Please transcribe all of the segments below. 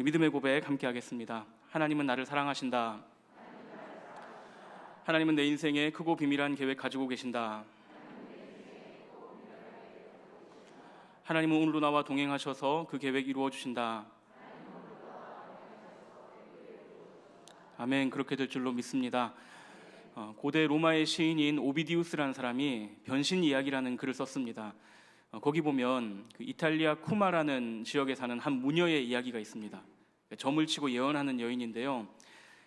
믿음의 고백 함께 하겠습니다. 하나님은 나를 사랑하신다. 하나님은 내 인생에 크고 비밀한 계획 가지고 계신다. 하나님은 오늘도 나와 동행하셔서 그 계획 이루어 주신다. 아멘. 그렇게 될 줄로 믿습니다. 고대 로마의 시인인 오비디우스라는 사람이 변신 이야기라는 글을 썼습니다. 거기 보면 그 이탈리아 쿠마라는 지역에 사는 한 무녀의 이야기가 있습니다. 점을 치고 예언하는 여인인데요,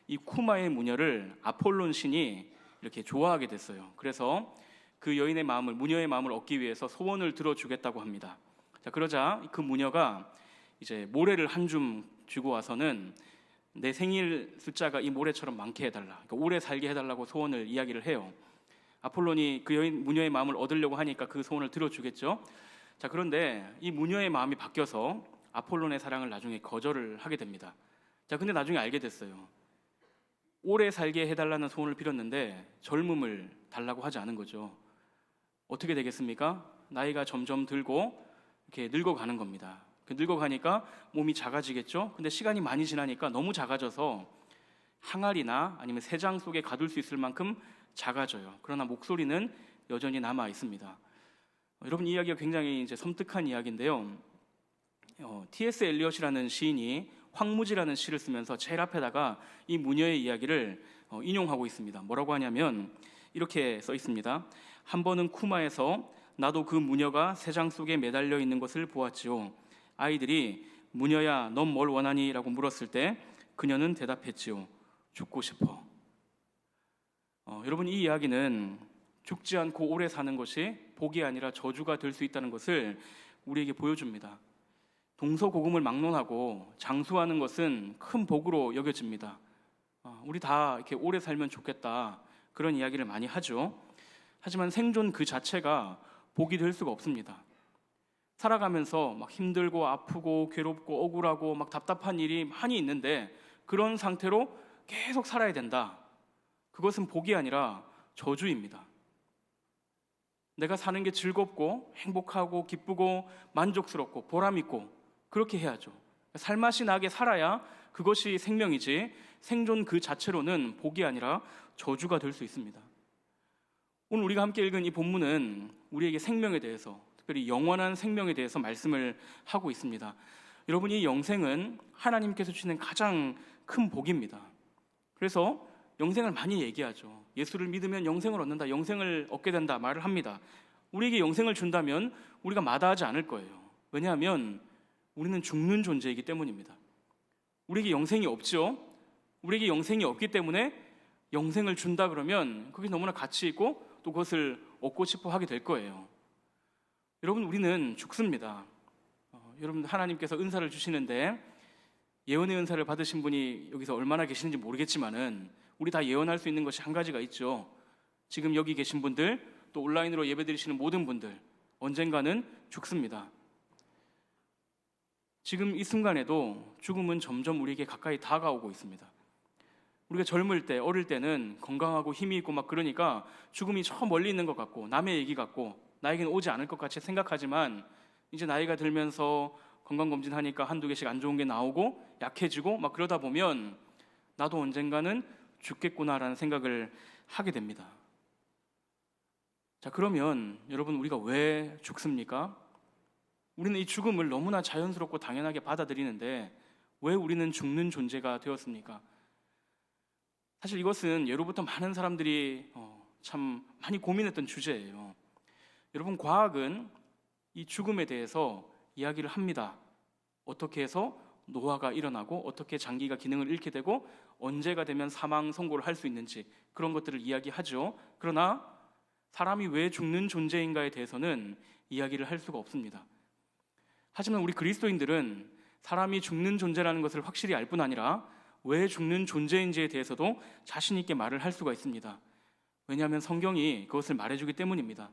이 쿠마의 무녀를 아폴론 신이 이렇게 좋아하게 됐어요. 그래서 그 여인의 마음을, 무녀의 마음을 얻기 위해서 소원을 들어주겠다고 합니다. 자, 그러자 그 무녀가 이제 모래를 한 줌 주고 와서는 내 생일 숫자가 이 모래처럼 많게 해달라, 그러니까 오래 살게 해달라고 소원을 이야기를 해요. 아폴론이 그 여인 무녀의 마음을 얻으려고 하니까 그 소원을 들어주겠죠. 자, 그런데 이 무녀의 마음이 바뀌어서 아폴론의 사랑을 나중에 거절을 하게 됩니다. 자, 근데 나중에 알게 됐어요. 오래 살게 해달라는 소원을 빌었는데 젊음을 달라고 하지 않은 거죠. 어떻게 되겠습니까? 나이가 점점 들고 이렇게 늙어가는 겁니다. 늙어가니까 몸이 작아지겠죠. 근데 시간이 많이 지나니까 너무 작아져서 항아리나 아니면 새장 속에 가둘 수 있을 만큼 작아져요. 그러나 목소리는 여전히 남아 있습니다. 여러분, 이 이야기가 굉장히 이제 섬뜩한 이야기인데요. T.S. 엘리엇이라는 시인이 황무지라는 시를 쓰면서 제일 앞에다가 이 무녀의 이야기를 인용하고 있습니다. 뭐라고 하냐면 이렇게 써 있습니다. 한 번은 쿠마에서 나도 그 무녀가 새장 속에 매달려 있는 것을 보았지요. 아이들이 무녀야 넌 뭘 원하니? 라고 물었을 때 그녀는 대답했지요. 죽고 싶어. 여러분, 이 이야기는 죽지 않고 오래 사는 것이 복이 아니라 저주가 될 수 있다는 것을 우리에게 보여줍니다. 동서고금을 막론하고 장수하는 것은 큰 복으로 여겨집니다. 우리 다 이렇게 오래 살면 좋겠다, 그런 이야기를 많이 하죠. 하지만 생존 그 자체가 복이 될 수가 없습니다. 살아가면서 막 힘들고 아프고 괴롭고 억울하고 막 답답한 일이 많이 있는데 그런 상태로 계속 살아야 된다. 그것은 복이 아니라 저주입니다. 내가 사는 게 즐겁고 행복하고 기쁘고 만족스럽고 보람있고 그렇게 해야죠. 살맛이 나게 살아야 그것이 생명이지, 생존 그 자체로는 복이 아니라 저주가 될 수 있습니다. 오늘 우리가 함께 읽은 이 본문은 우리에게 생명에 대해서, 특별히 영원한 생명에 대해서 말씀을 하고 있습니다. 여러분, 이 영생은 하나님께서 주시는 가장 큰 복입니다. 그래서 영생을 많이 얘기하죠. 예수를 믿으면 영생을 얻는다, 영생을 얻게 된다 말을 합니다. 우리에게 영생을 준다면 우리가 마다하지 않을 거예요. 왜냐하면 우리는 죽는 존재이기 때문입니다. 우리에게 영생이 없죠. 우리에게 영생이 없기 때문에 영생을 준다 그러면 그게 너무나 가치 있고 또 그것을 얻고 싶어 하게 될 거예요. 여러분, 우리는 죽습니다. 여러분, 하나님께서 은사를 주시는데 예언의 은사를 받으신 분이 여기서 얼마나 계시는지 모르겠지만은 우리 다 예언할 수 있는 것이 한 가지가 있죠. 지금 여기 계신 분들, 또 온라인으로 예배드리시는 모든 분들, 언젠가는 죽습니다. 지금 이 순간에도 죽음은 점점 우리에게 가까이 다가오고 있습니다. 우리가 젊을 때, 어릴 때는 건강하고 힘이 있고 막 그러니까 죽음이 저 멀리 있는 것 같고 남의 얘기 같고 나에게는 오지 않을 것 같이 생각하지만 이제 나이가 들면서 건강검진하니까 한두 개씩 안 좋은 게 나오고 약해지고 막 그러다 보면 나도 언젠가는 죽겠구나라는 생각을 하게 됩니다. 자, 그러면 여러분, 우리가 왜 죽습니까? 우리는 이 죽음을 너무나 자연스럽고 당연하게 받아들이는데 왜 우리는 죽는 존재가 되었습니까? 사실 이것은 예로부터 많은 사람들이 참 많이 고민했던 주제예요. 여러분, 과학은 이 죽음에 대해서 이야기를 합니다. 어떻게 해서 노화가 일어나고 어떻게 장기가 기능을 잃게 되고 언제가 되면 사망 선고를 할 수 있는지 그런 것들을 이야기하죠. 그러나 사람이 왜 죽는 존재인가에 대해서는 이야기를 할 수가 없습니다. 하지만 우리 그리스도인들은 사람이 죽는 존재라는 것을 확실히 알 뿐 아니라 왜 죽는 존재인지에 대해서도 자신 있게 말을 할 수가 있습니다. 왜냐하면 성경이 그것을 말해주기 때문입니다.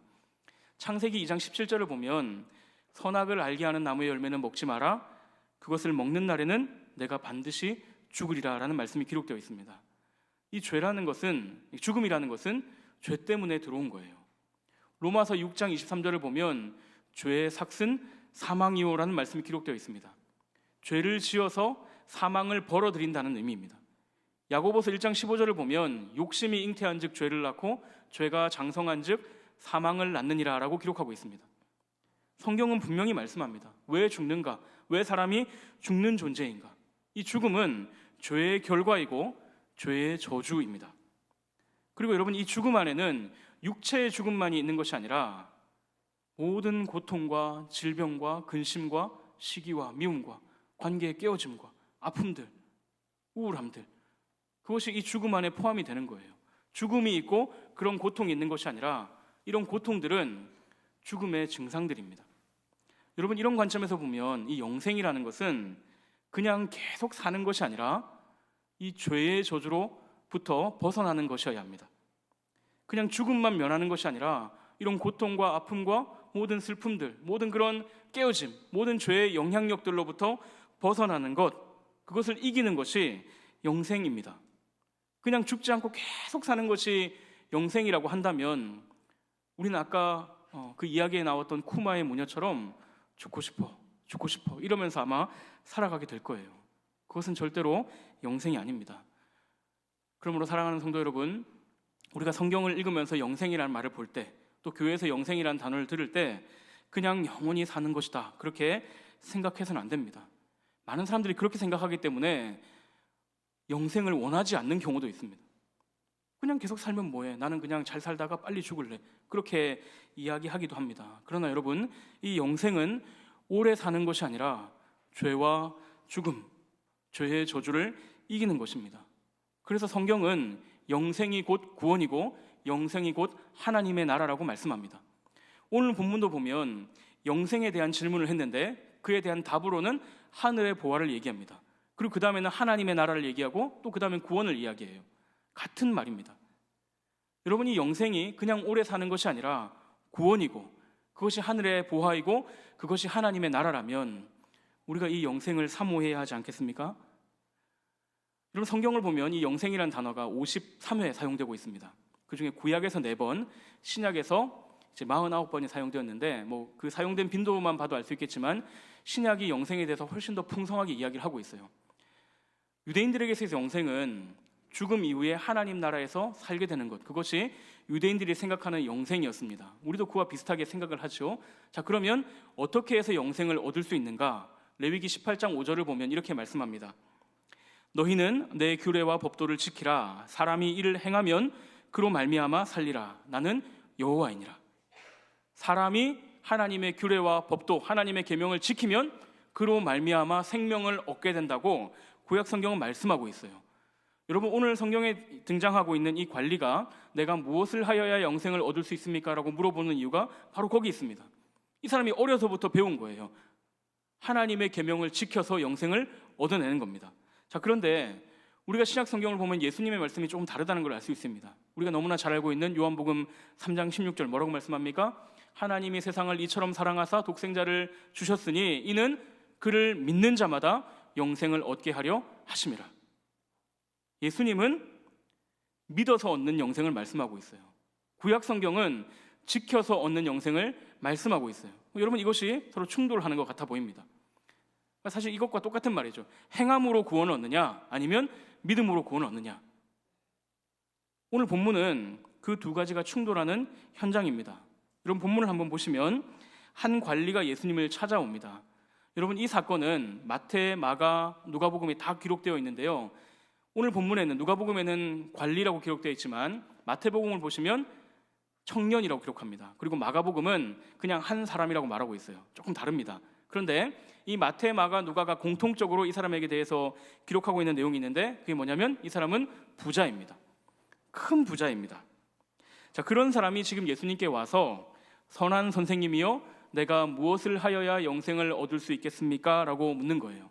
창세기 2장 17절을 보면 선악을 알게 하는 나무의 열매는 먹지 마라, 그것을 먹는 날에는 내가 반드시 죽으리라 라는 말씀이 기록되어 있습니다. 이 죄라는 것은, 죽음이라는 것은 죄 때문에 들어온 거예요. 로마서 6장 23절을 보면 죄의 삭은 사망이요 라는 말씀이 기록되어 있습니다. 죄를 지어서 사망을 벌어들인다는 의미입니다. 야고보서 1장 15절을 보면 욕심이 잉태한즉 죄를 낳고 죄가 장성한즉 사망을 낳느니라 라고 기록하고 있습니다. 성경은 분명히 말씀합니다. 왜 죽는가? 왜 사람이 죽는 존재인가? 이 죽음은 죄의 결과이고 죄의 저주입니다. 그리고 여러분, 이 죽음 안에는 육체의 죽음만이 있는 것이 아니라 모든 고통과 질병과 근심과 시기와 미움과 관계의 깨어짐과 아픔들, 우울함들, 그것이 이 죽음 안에 포함이 되는 거예요. 죽음이 있고 그런 고통이 있는 것이 아니라 이런 고통들은 죽음의 증상들입니다. 여러분, 이런 관점에서 보면 이 영생이라는 것은 그냥 계속 사는 것이 아니라 이 죄의 저주로부터 벗어나는 것이어야 합니다. 그냥 죽음만 면하는 것이 아니라 이런 고통과 아픔과 모든 슬픔들, 모든 그런 깨어짐, 모든 죄의 영향력들로부터 벗어나는 것, 그것을 이기는 것이 영생입니다. 그냥 죽지 않고 계속 사는 것이 영생이라고 한다면 우리는 아까 그 이야기에 나왔던 쿠마의 모녀처럼 죽고 싶어 이러면서 아마 살아가게 될 거예요. 그것은 절대로 영생이 아닙니다. 그러므로 사랑하는 성도 여러분, 우리가 성경을 읽으면서 영생이라는 말을 볼 때, 또 교회에서 영생이라는 단어를 들을 때 그냥 영원히 사는 것이다, 그렇게 생각해서는 안 됩니다. 많은 사람들이 그렇게 생각하기 때문에 영생을 원하지 않는 경우도 있습니다. 그냥 계속 살면 뭐해? 나는 그냥 잘 살다가 빨리 죽을래. 그렇게 이야기하기도 합니다. 그러나 여러분, 이 영생은 오래 사는 것이 아니라 죄와 죽음, 죄의 저주를 이기는 것입니다. 그래서 성경은 영생이 곧 구원이고 영생이 곧 하나님의 나라라고 말씀합니다. 오늘 본문도 보면 영생에 대한 질문을 했는데 그에 대한 답으로는 하늘의 보화를 얘기합니다. 그리고 그 다음에는 하나님의 나라를 얘기하고 또 그 다음엔 구원을 이야기해요. 같은 말입니다. 여러분, 이 영생이 그냥 오래 사는 것이 아니라 구원이고 그것이 하늘의 보화이고 그것이 하나님의 나라라면 우리가 이 영생을 사모해야 하지 않겠습니까? 여러분, 성경을 보면 이 영생이라는 단어가 53회 사용되고 있습니다. 그 중에 구약에서 4번, 신약에서 이제 49번이 사용되었는데 그 사용된 빈도만 봐도 알 수 있겠지만 신약이 영생에 대해서 훨씬 더 풍성하게 이야기를 하고 있어요. 유대인들에게서 영생은 죽음 이후에 하나님 나라에서 살게 되는 것, 그것이 유대인들이 생각하는 영생이었습니다. 우리도 그와 비슷하게 생각을 하죠. 자, 그러면 어떻게 해서 영생을 얻을 수 있는가? 레위기 18장 5절을 보면 이렇게 말씀합니다. 너희는 내 규례와 법도를 지키라. 사람이 이를 행하면 그로 말미암아 살리라. 나는 여호와이니라. 사람이 하나님의 규례와 법도, 하나님의 계명을 지키면 그로 말미암아 생명을 얻게 된다고 구약 성경은 말씀하고 있어요. 여러분, 오늘 성경에 등장하고 있는 이 관리가 내가 무엇을 하여야 영생을 얻을 수 있습니까? 라고 물어보는 이유가 바로 거기 있습니다. 이 사람이 어려서부터 배운 거예요. 하나님의 계명을 지켜서 영생을 얻어내는 겁니다. 자, 그런데 우리가 신약 성경을 보면 예수님의 말씀이 조금 다르다는 걸 알 수 있습니다. 우리가 너무나 잘 알고 있는 요한복음 3장 16절 뭐라고 말씀합니까? 하나님이 세상을 이처럼 사랑하사 독생자를 주셨으니 이는 그를 믿는 자마다 영생을 얻게 하려 하심이라. 예수님은 믿어서 얻는 영생을 말씀하고 있어요. 구약 성경은 지켜서 얻는 영생을 말씀하고 있어요. 여러분, 이것이 서로 충돌하는 것 같아 보입니다. 사실 이것과 똑같은 말이죠. 행함으로 구원을 얻느냐 아니면 믿음으로 구원을 얻느냐. 오늘 본문은 그 두 가지가 충돌하는 현장입니다. 여러분, 본문을 한번 보시면 한 관리가 예수님을 찾아옵니다. 여러분, 이 사건은 마태, 마가, 누가복음에 다 기록되어 있는데요. 오늘 본문에는 누가복음에는 관리라고 기록되어 있지만 마태복음을 보시면 청년이라고 기록합니다. 그리고 마가복음은 그냥 한 사람이라고 말하고 있어요. 조금 다릅니다. 그런데 이 마태, 마가, 누가가 공통적으로 이 사람에게 대해서 기록하고 있는 내용이 있는데 그게 뭐냐면 이 사람은 부자입니다. 큰 부자입니다. 자, 그런 사람이 지금 예수님께 와서 선한 선생님이여 내가 무엇을 하여야 영생을 얻을 수 있겠습니까? 라고 묻는 거예요.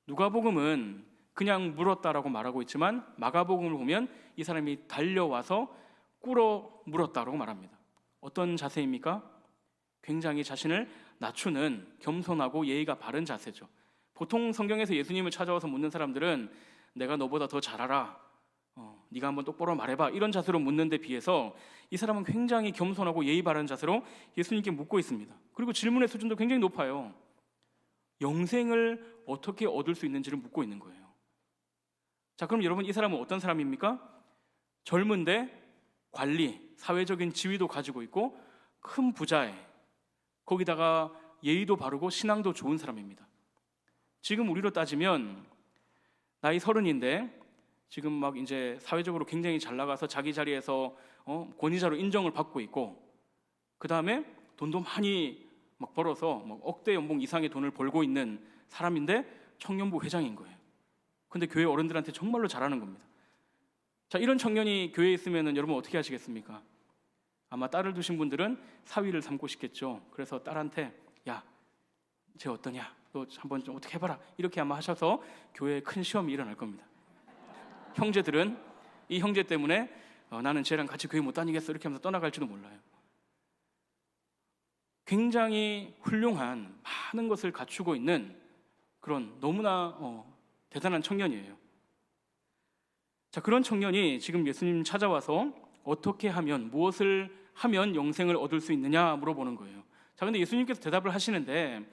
누가복음은 그냥 물었다라고 말하고 있지만 마가복음을 보면 이 사람이 달려와서 꿇어 물었다라고 말합니다. 어떤 자세입니까? 굉장히 자신을 낮추는 겸손하고 예의가 바른 자세죠. 보통 성경에서 예수님을 찾아와서 묻는 사람들은 내가 너보다 더 잘 알아, 네가 한번 똑바로 말해봐, 이런 자세로 묻는 데 비해서 이 사람은 굉장히 겸손하고 예의 바른 자세로 예수님께 묻고 있습니다. 그리고 질문의 수준도 굉장히 높아요. 영생을 어떻게 얻을 수 있는지를 묻고 있는 거예요. 자, 그럼 여러분, 이 사람은 어떤 사람입니까? 젊은데 관리, 사회적인 지위도 가지고 있고 큰 부자에, 거기다가 예의도 바르고 신앙도 좋은 사람입니다. 지금 우리로 따지면 나이 30인데 지금 막 이제 사회적으로 굉장히 잘 나가서 자기 자리에서 권위자로 인정을 받고 있고, 그 다음에 돈도 많이 막 벌어서 막 억대 연봉 이상의 돈을 벌고 있는 사람인데 청년부 회장인 거예요. 근데 교회 어른들한테 정말로 잘하는 겁니다. 자, 이런 청년이 교회에 있으면 여러분 어떻게 하시겠습니까? 아마 딸을 두신 분들은 사위를 삼고 싶겠죠. 그래서 딸한테 야, 쟤 어떠냐? 너 한번 좀 어떻게 해봐라. 이렇게 아마 하셔서 교회에 큰 시험이 일어날 겁니다. 형제들은 이 형제 때문에 나는 쟤랑 같이 교회 못 다니겠어 이렇게 하면서 떠나갈지도 몰라요. 굉장히 훌륭한 많은 것을 갖추고 있는 그런 너무나 대단한 청년이에요. 자, 그런 청년이 지금 예수님 찾아와서 어떻게 하면, 무엇을 하면 영생을 얻을 수 있느냐 물어보는 거예요. 자, 근데 예수님께서 대답을 하시는데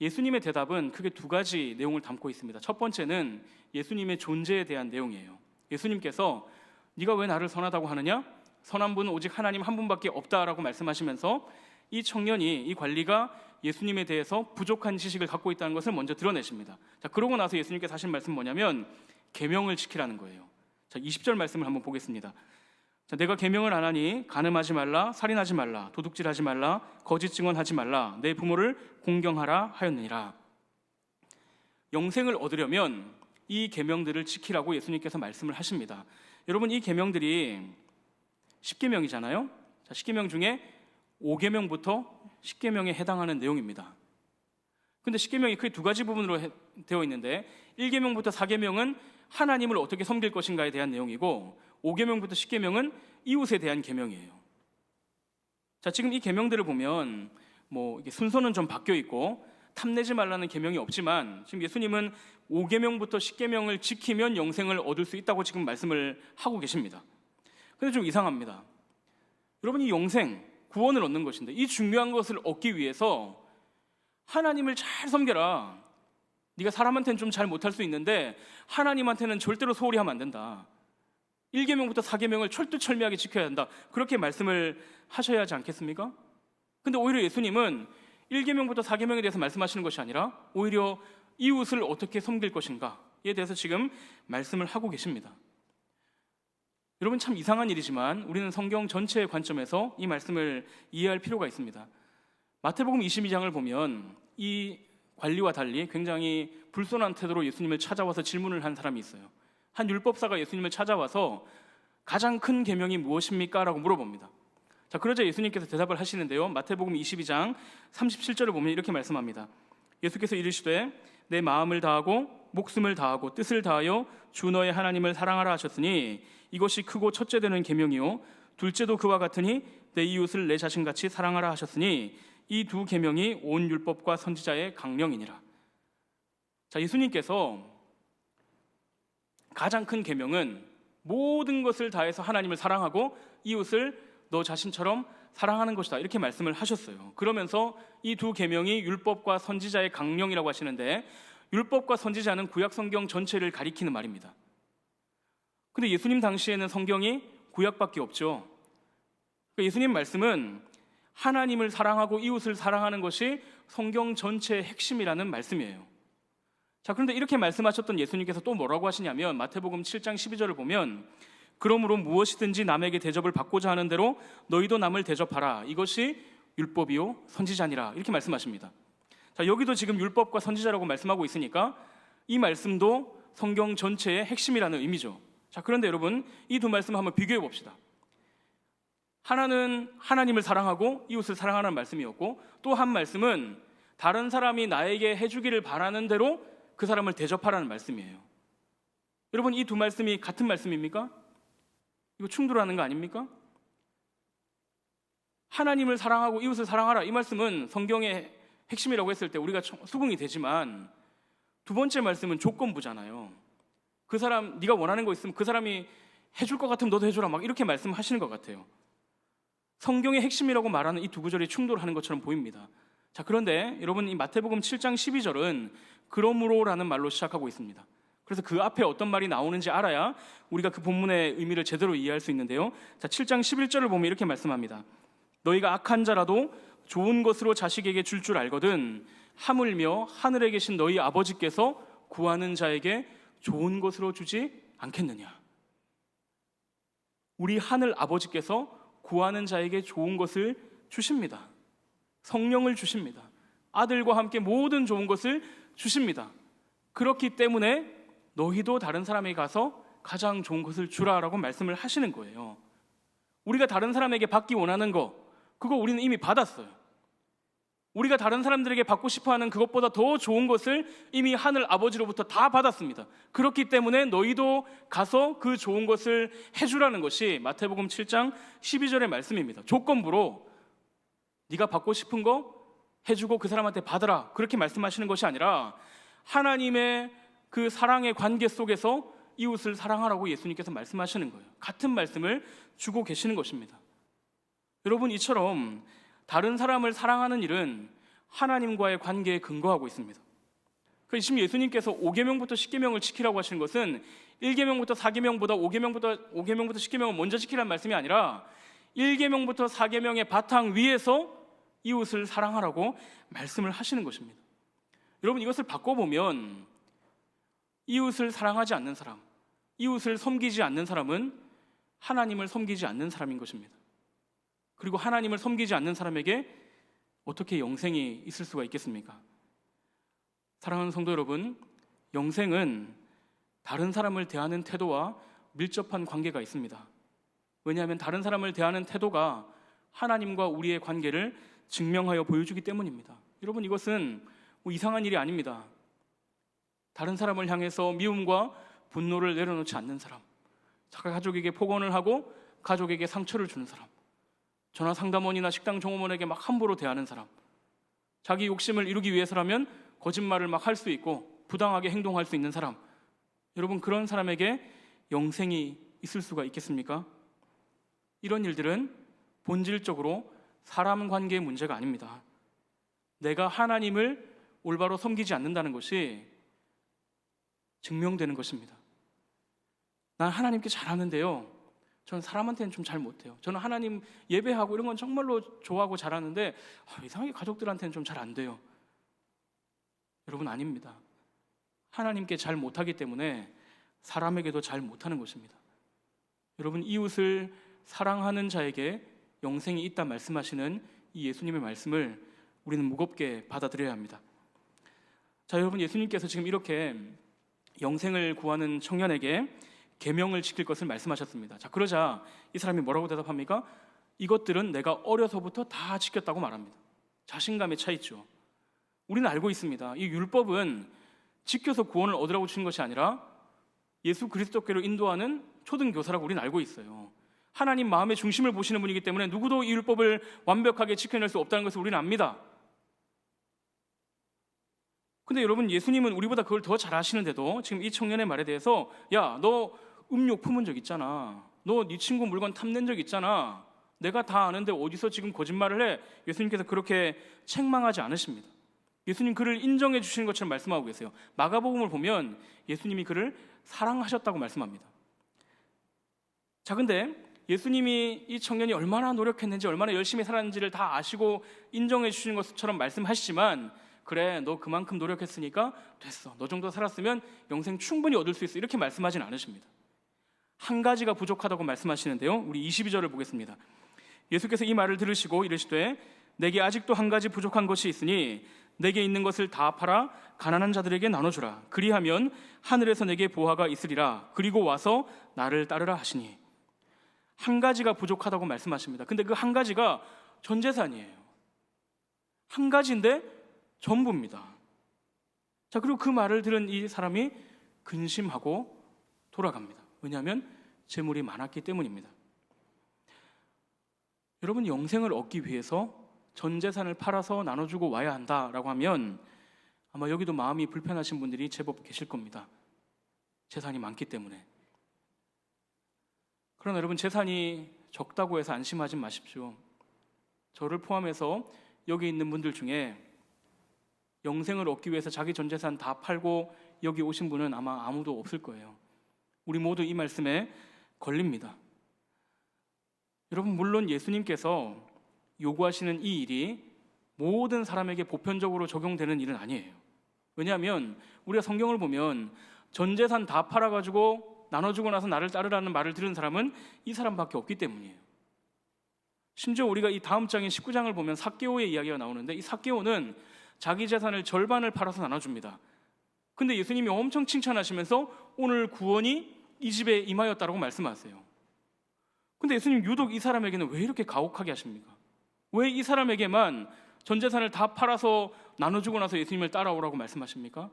예수님의 대답은 크게 두 가지 내용을 담고 있습니다. 첫 번째는 예수님의 존재에 대한 내용이에요. 예수님께서 네가 왜 나를 선하다고 하느냐? 선한 분은 오직 하나님 한 분밖에 없다라고 말씀하시면서 이 청년이, 이 관리가 예수님에 대해서 부족한 지식을 갖고 있다는 것을 먼저 드러내십니다. 자, 그러고 나서 예수님께서 하신 말씀 뭐냐면 계명을 지키라는 거예요. 자, 20절 말씀을 한번 보겠습니다. 자, 내가 계명을 안 하니 간음하지 말라, 살인하지 말라, 도둑질하지 말라, 거짓 증언하지 말라, 내 부모를 공경하라 하였느니라. 영생을 얻으려면 이 계명들을 지키라고 예수님께서 말씀을 하십니다. 여러분, 이 계명들이 10계명이잖아요. 자, 10계명 중에 5계명부터 10계명에 해당하는 내용입니다. 근데 10계명이 크게 두 가지 부분으로 되어 있는데 1계명부터 4계명은 하나님을 어떻게 섬길 것인가에 대한 내용이고 5계명부터 10계명은 이웃에 대한 계명이에요. 자, 지금 이 계명들을 보면 이게 순서는 좀 바뀌어 있고 탐내지 말라는 계명이 없지만 지금 예수님은 5계명부터 10계명을 지키면 영생을 얻을 수 있다고 지금 말씀을 하고 계십니다. 근데 좀 이상합니다. 여러분, 이 영생, 구원을 얻는 것인데 이 중요한 것을 얻기 위해서 하나님을 잘 섬겨라. 네가 사람한테는 좀 잘 못할 수 있는데 하나님한테는 절대로 소홀히 하면 안 된다. 1계명부터 4계명을 철두철미하게 지켜야 한다. 그렇게 말씀을 하셔야 하지 않겠습니까? 근데 오히려 예수님은 1계명부터 4계명에 대해서 말씀하시는 것이 아니라 오히려 이웃을 어떻게 섬길 것인가에 대해서 지금 말씀을 하고 계십니다. 여러분, 참 이상한 일이지만 우리는 성경 전체의 관점에서 이 말씀을 이해할 필요가 있습니다. 마태복음 22장을 보면 이 관리와 달리 굉장히 불손한 태도로 예수님을 찾아와서 질문을 한 사람이 있어요. 한 율법사가 예수님을 찾아와서 가장 큰 계명이 무엇입니까? 라고 물어봅니다. 자, 그러자 예수님께서 대답을 하시는데요. 마태복음 22장 37절을 보면 이렇게 말씀합니다. 예수께서 이르시되 내 마음을 다하고 목숨을 다하고 뜻을 다하여 주 너의 하나님을 사랑하라 하셨으니 이것이 크고 첫째 되는 계명이요 둘째도 그와 같으니 내 이웃을 내 자신같이 사랑하라 하셨으니 이 두 계명이 온 율법과 선지자의 강령이니라. 자, 예수님께서 가장 큰 계명은 모든 것을 다해서 하나님을 사랑하고 이웃을 너 자신처럼 사랑하는 것이다, 이렇게 말씀을 하셨어요. 그러면서 이 두 계명이 율법과 선지자의 강령이라고 하시는데 율법과 선지자는 구약 성경 전체를 가리키는 말입니다. 근데 예수님 당시에는 성경이 구약밖에 없죠. 그러니까 예수님 말씀은 하나님을 사랑하고 이웃을 사랑하는 것이 성경 전체의 핵심이라는 말씀이에요. 자, 그런데 이렇게 말씀하셨던 예수님께서 또 뭐라고 하시냐면 마태복음 7장 12절을 보면 그러므로 무엇이든지 남에게 대접을 받고자 하는 대로 너희도 남을 대접하라. 이것이 율법이요 선지자니라. 이렇게 말씀하십니다. 자, 여기도 지금 율법과 선지자라고 말씀하고 있으니까 이 말씀도 성경 전체의 핵심이라는 의미죠. 자, 그런데 여러분, 이 두 말씀 한번 비교해 봅시다. 하나는 하나님을 사랑하고 이웃을 사랑하라는 말씀이었고 또 한 말씀은 다른 사람이 나에게 해주기를 바라는 대로 그 사람을 대접하라는 말씀이에요. 여러분, 이 두 말씀이 같은 말씀입니까? 이거 충돌하는 거 아닙니까? 하나님을 사랑하고 이웃을 사랑하라, 이 말씀은 성경의 핵심이라고 했을 때 우리가 수긍이 되지만 두 번째 말씀은 조건부잖아요. 그 사람, 네가 원하는 거 있으면 그 사람이 해줄 것 같으면 너도 해줘라, 막 이렇게 말씀하시는 것 같아요. 성경의 핵심이라고 말하는 이 두 구절이 충돌하는 것처럼 보입니다. 자, 그런데 여러분, 이 마태복음 7장 12절은 그러므로라는 말로 시작하고 있습니다. 그래서 그 앞에 어떤 말이 나오는지 알아야 우리가 그 본문의 의미를 제대로 이해할 수 있는데요. 자, 7장 11절을 보면 이렇게 말씀합니다. 너희가 악한 자라도 좋은 것으로 자식에게 줄 줄 알거든 하물며 하늘에 계신 너희 아버지께서 구하는 자에게 좋은 것으로 주지 않겠느냐. 우리 하늘 아버지께서 구하는 자에게 좋은 것을 주십니다. 성령을 주십니다. 아들과 함께 모든 좋은 것을 주십니다. 그렇기 때문에 너희도 다른 사람에게 가서 가장 좋은 것을 주라라고 말씀을 하시는 거예요. 우리가 다른 사람에게 받기 원하는 거, 그거 우리는 이미 받았어요. 우리가 다른 사람들에게 받고 싶어하는 그것보다 더 좋은 것을 이미 하늘 아버지로부터 다 받았습니다. 그렇기 때문에 너희도 가서 그 좋은 것을 해주라는 것이 마태복음 7장 12절의 말씀입니다. 조건부로 네가 받고 싶은 거 해주고 그 사람한테 받으라, 그렇게 말씀하시는 것이 아니라 하나님의 그 사랑의 관계 속에서 이웃을 사랑하라고 예수님께서 말씀하시는 거예요. 같은 말씀을 주고 계시는 것입니다. 여러분, 이처럼 다른 사람을 사랑하는 일은 하나님과의 관계에 근거하고 있습니다. 지금 예수님께서 5계명부터 10계명을 지키라고 하시는 것은 1계명부터 4계명보다 5계명부터 10계명을 먼저 지키라는 말씀이 아니라 1계명부터 4계명의 바탕 위에서 이웃을 사랑하라고 말씀을 하시는 것입니다. 여러분, 이것을 바꿔보면 이웃을 사랑하지 않는 사람, 이웃을 섬기지 않는 사람은 하나님을 섬기지 않는 사람인 것입니다. 그리고 하나님을 섬기지 않는 사람에게 어떻게 영생이 있을 수가 있겠습니까? 사랑하는 성도 여러분, 영생은 다른 사람을 대하는 태도와 밀접한 관계가 있습니다. 왜냐하면 다른 사람을 대하는 태도가 하나님과 우리의 관계를 증명하여 보여주기 때문입니다. 여러분, 이것은 이상한 일이 아닙니다. 다른 사람을 향해서 미움과 분노를 내려놓지 않는 사람, 가족에게 폭언을 하고 가족에게 상처를 주는 사람, 전화 상담원이나 식당 종업원에게 막 함부로 대하는 사람, 자기 욕심을 이루기 위해서라면 거짓말을 막 할 수 있고 부당하게 행동할 수 있는 사람, 여러분, 그런 사람에게 영생이 있을 수가 있겠습니까? 이런 일들은 본질적으로 사람 관계의 문제가 아닙니다. 내가 하나님을 올바로 섬기지 않는다는 것이 증명되는 것입니다. 난 하나님께 잘하는데요, 저는 사람한테는 좀 잘 못해요. 저는 하나님 예배하고 이런 건 정말로 좋아하고 잘하는데 이상하게 가족들한테는 좀 잘 안 돼요. 여러분, 아닙니다. 하나님께 잘 못하기 때문에 사람에게도 잘 못하는 것입니다. 여러분, 이웃을 사랑하는 자에게 영생이 있다 말씀하시는 이 예수님의 말씀을 우리는 무겁게 받아들여야 합니다. 자, 여러분, 예수님께서 지금 이렇게 영생을 구하는 청년에게 계명을 지킬 것을 말씀하셨습니다. 자, 그러자 이 사람이 뭐라고 대답합니까? 이것들은 내가 어려서부터 다 지켰다고 말합니다. 자신감에 차 있죠. 우리는 알고 있습니다. 이 율법은 지켜서 구원을 얻으라고 주신 것이 아니라 예수 그리스도께로 인도하는 초등교사라고 우리는 알고 있어요. 하나님 마음의 중심을 보시는 분이기 때문에 누구도 이 율법을 완벽하게 지켜낼 수 없다는 것을 우리는 압니다. 근데 여러분, 예수님은 우리보다 그걸 더 잘 아시는데도 지금 이 청년의 말에 대해서 야, 너 음욕 품은 적 있잖아. 너 네 친구 물건 탐낸 적 있잖아. 내가 다 아는데 어디서 지금 거짓말을 해? 예수님께서 그렇게 책망하지 않으십니다. 예수님 그를 인정해 주시는 것처럼 말씀하고 계세요. 마가복음을 보면 예수님이 그를 사랑하셨다고 말씀합니다. 자, 근데 예수님이 이 청년이 얼마나 노력했는지, 얼마나 열심히 살았는지를 다 아시고 인정해 주시는 것처럼 말씀하시지만, 그래, 너 그만큼 노력했으니까 됐어, 너 정도 살았으면 영생 충분히 얻을 수 있어, 이렇게 말씀하진 않으십니다. 한 가지가 부족하다고 말씀하시는데요, 우리 22절을 보겠습니다. 예수께서 이 말을 들으시고 이르시되 내게 아직도 한 가지 부족한 것이 있으니 내게 있는 것을 다 팔아 가난한 자들에게 나눠주라. 그리하면 하늘에서 내게 보화가 있으리라. 그리고 와서 나를 따르라 하시니. 한 가지가 부족하다고 말씀하십니다. 근데 그 한 가지가 전 재산이에요. 한 가지인데 전부입니다. 자, 그리고 그 말을 들은 이 사람이 근심하고 돌아갑니다. 왜냐하면 재물이 많았기 때문입니다. 여러분, 영생을 얻기 위해서 전 재산을 팔아서 나눠주고 와야 한다라고 하면 아마 여기도 마음이 불편하신 분들이 제법 계실 겁니다. 재산이 많기 때문에. 그러나 여러분, 재산이 적다고 해서 안심하지 마십시오. 저를 포함해서 여기 있는 분들 중에 영생을 얻기 위해서 자기 전 재산 다 팔고 여기 오신 분은 아마 아무도 없을 거예요. 우리 모두 이 말씀에 걸립니다. 여러분, 물론 예수님께서 요구하시는 이 일이 모든 사람에게 보편적으로 적용되는 일은 아니에요. 왜냐하면 우리가 성경을 보면 전 재산 다 팔아가지고 나눠주고 나서 나를 따르라는 말을 들은 사람은 이 사람밖에 없기 때문이에요. 심지어 우리가 이 다음 장인 19장을 보면 삭개오의 이야기가 나오는데, 이 삭개오는 자기 재산을 절반을 팔아서 나눠줍니다. 근데 예수님이 엄청 칭찬하시면서 오늘 구원이 이 집에 임하였다라고 말씀하세요. 근데 예수님 유독 이 사람에게는 왜 이렇게 가혹하게 하십니까? 왜 이 사람에게만 전 재산을 다 팔아서 나눠주고 나서 예수님을 따라오라고 말씀하십니까?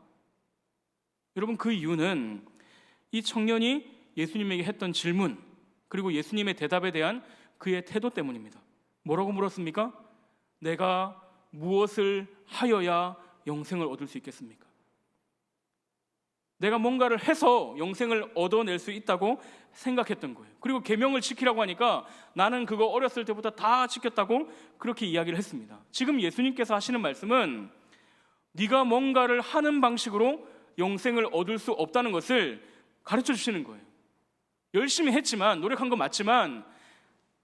여러분, 그 이유는 이 청년이 예수님에게 했던 질문, 그리고 예수님의 대답에 대한 그의 태도 때문입니다. 뭐라고 물었습니까? 내가 무엇을 하여야 영생을 얻을 수 있겠습니까? 내가 뭔가를 해서 영생을 얻어낼 수 있다고 생각했던 거예요. 그리고 계명을 지키라고 하니까 나는 그거 어렸을 때부터 다 지켰다고 그렇게 이야기를 했습니다. 지금 예수님께서 하시는 말씀은 네가 뭔가를 하는 방식으로 영생을 얻을 수 없다는 것을 가르쳐 주시는 거예요. 열심히 했지만, 노력한 거 맞지만